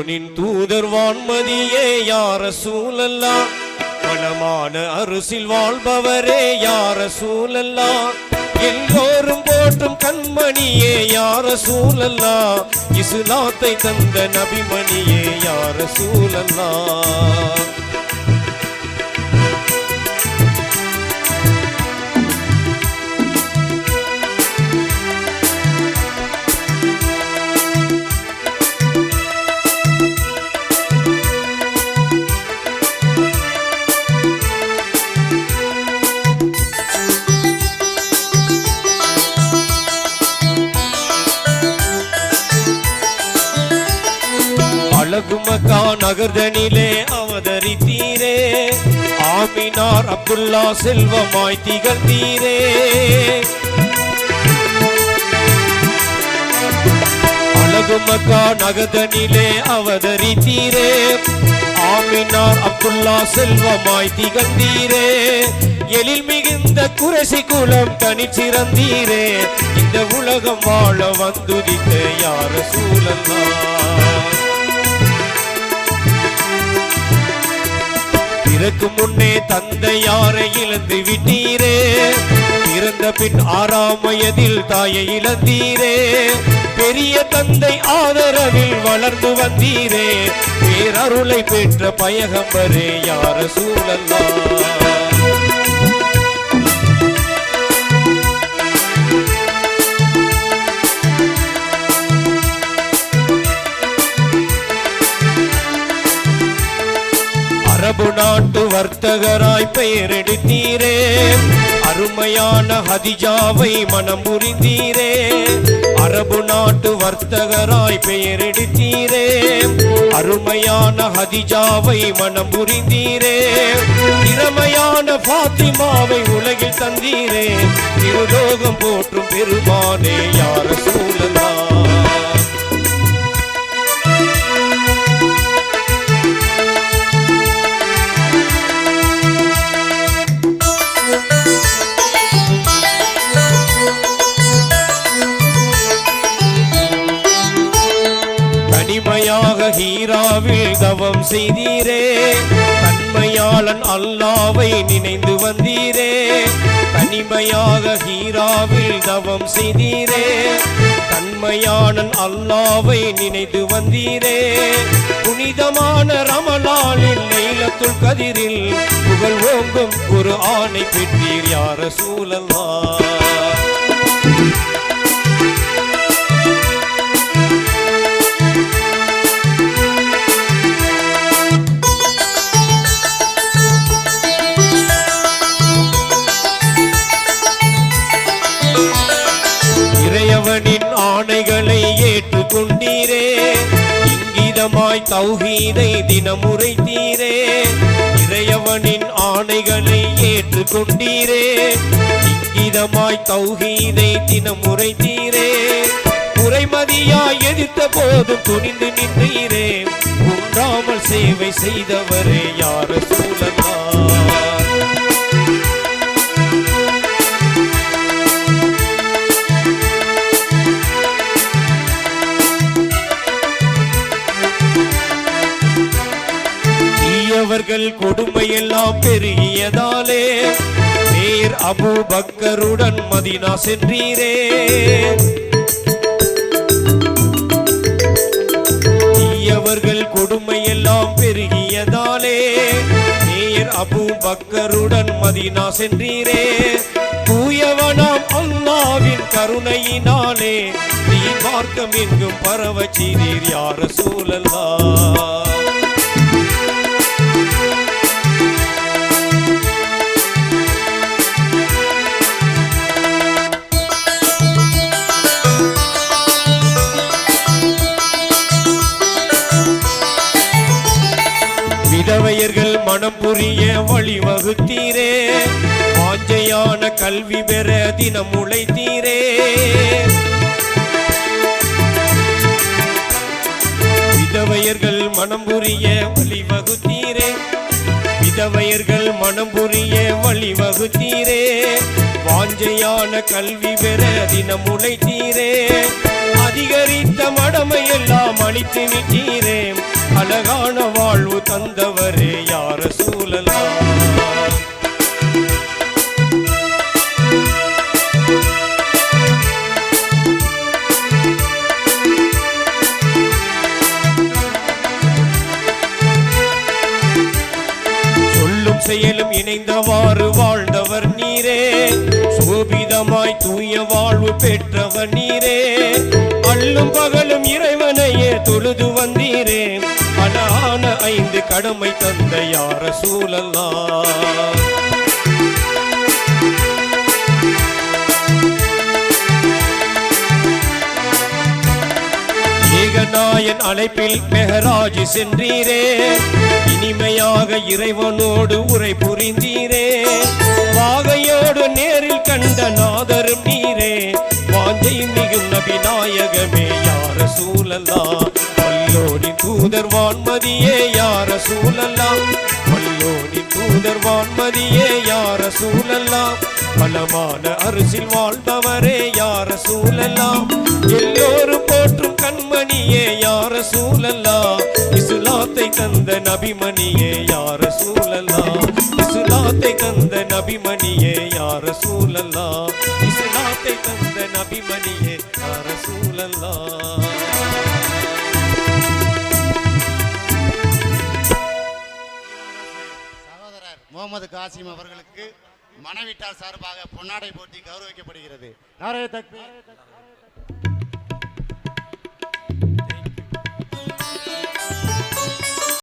தூதர் வான்மதியே யா ரசூலல்லாஹ், மனமான அரிசில் வாழ்பவரே யா ரசூலல்லாஹ், எல்லோரும் போற்றும் கண்மணியே யா ரசூலல்லாஹ், இஸ்லாத்தை தந்த நபிமணியே யா ரசூலல்லாஹ். அழகுமக்கா நகர்தனிலே அவதரித்தீரே, ஆமினார் அப்துல்லா செல்வமாய் திகழ்ந்தீரே. அழகுமக்கா நகர்தனிலே அவதரித்தீரே, ஆமினார் அப்துல்லா செல்வமாய் திகழ்ந்தீரே. எழில் மிகுந்த குறைசி குலம் தனிச்சிறந்தீரே, இந்த உலகம் வாழ வந்துதித்த யா ரசூலல்லாஹ். பிறக்கு முன்னே தந்தையாரை இழந்து விட்டீரே, பிறந்த பின் 6ஆம் வயதில் தாயை இழந்தீரே. பெரிய தந்தை ஆதரவில் வளர்ந்து வந்தீரே, பேரருளை பெற்ற பயகம்பரே யா ரசூலல்லாஹ். அரபு நாட்டு வர்த்தகராய் பெயர் எடுத்தீரே, அருமையான ஹதிஜாவை மனம் புரிந்தீரே. அரபு நாட்டு வர்த்தகராய் பெயர் எடுத்தீரே, அருமையான ஹதிஜாவை மனம் புரிந்தீரே. திறமையான ஃபாத்திமாவை உலகில் தந்தீரே, திருலோகம் போற்றும் பெருமானே யா ரசூலல்லாஹ். தனிமையாக ஹீராவில் தவம் செய்தீரே, தன்மையாளன் அல்லாவை நினைந்து வந்தீரே. தனிமையாக ஹீராவில் தவம் செய்தீரே, தன்மையாளன் அல்லாவை நினைந்து வந்தீரே. புனிதமான ரமலானில் லைலத்துல் கதிரில் புகழ் ஓங்கும் ஒரு ஆணை பெற்றீர் யா ரசூலல்லாஹ். இறைவனின் ஆணைகளை ஏற்றுக்கொண்டீரே, இங்கிதமாய் தௌஹீதை தினமுரைத்தீரே. இறைவனின் ஆணைகளை ஏற்றுக்கொண்டீரே, இங்கிதமாய் தௌஹீதை தினமுரைத்தீரே. குறைமதியாய் எதிர்த்த போதும் துணிந்து நின்றீரே, குன்றாமல் சேவை செய்தவரே யா ரசூலல்லாஹ். அவர்கள் கொடுமையெல்லாம் பெருகியதாலே பேர் அபூ பக்கருடன் மதீனா சென்றீரே. அவர்கள் கொடுமையெல்லாம் பெருகியதாலே பேர் அபூ பக்கருடன் மதீனா சென்றீரே. தூயவனாம் அல்லாஹ்வின் கருணையினாலே நீ மார்க்கம் எங்கும் பரவச் செய்தீர் யா ரசூலல்லாஹ். விதவையர்கள் மனம் புரிய வழிவகுத்தீரே, வாஞ்சையான கல்வி பெற தினம் உழைத்தீரே. விதவையர்கள் மனம் புரிய வழிவகுத்தீரே, விதவையர்கள் மனம் புரிய வழிவகுத்தீரே வாஞ்சையான கல்வி பெற தினம் உழைத்தீரே அதிகரித்த மடமை எல்லாம் அழித்து விட்டீரே அழகான வாழ்வு தந்தவரே யார் ரசூலல்லாஹ் செயலும் இணைந்தவாறு வாழ்ந்தவர் நீரே சோபிதமாய் தூய வாழ்வு பெற்றவர் நீரே அல்லும் பகலும் இறைவனையே தொழுது வந்தீரே அழகான 5 கடமை தந்த யார் ரசூலல்லாஹ் ஏகநாயன் அழைப்பில் மெஹராஜ் சென்றீரே இனிமையாக இறைவனோடு உரை புரிந்தீரே வாகையோடு நேரில் கண்ட நாதரும் நீரே வாஞ்சை மிகும் நபி நாயகமே யார் ரசூலல்லாஹ் வல்லோனி தூதர் வான்மதியே யார் ரசூலல்லாஹ் வல்லோனி தூதர் வான்மதியே யார் ரசூலல்லாஹ் பலமான அரிசில் வாழ்ந்தவரே யார் ரசூலல்லாஹ் எல்லோரும் போற்றும் கண்மணியே யார் ரசூலல்லாஹ் இஸ்லாத்தை தந்த நபிமணியே யார் ரசூலல்லாஹ் இஸ்லாத்தை தந்த நபிமணியே யார் ரசூலல்லாஹ் இஸ்லாத்தை தந்த நபிமணியே யார் ரசூலல்லாஹ் சகோதரர் முகமது காசிம் அவர்களுக்கு மனைவிட்டார் சார்பாக பொன்னாடை போட்டி கௌரவிக்கப்படுகிறது. நாரே தக்பீர்.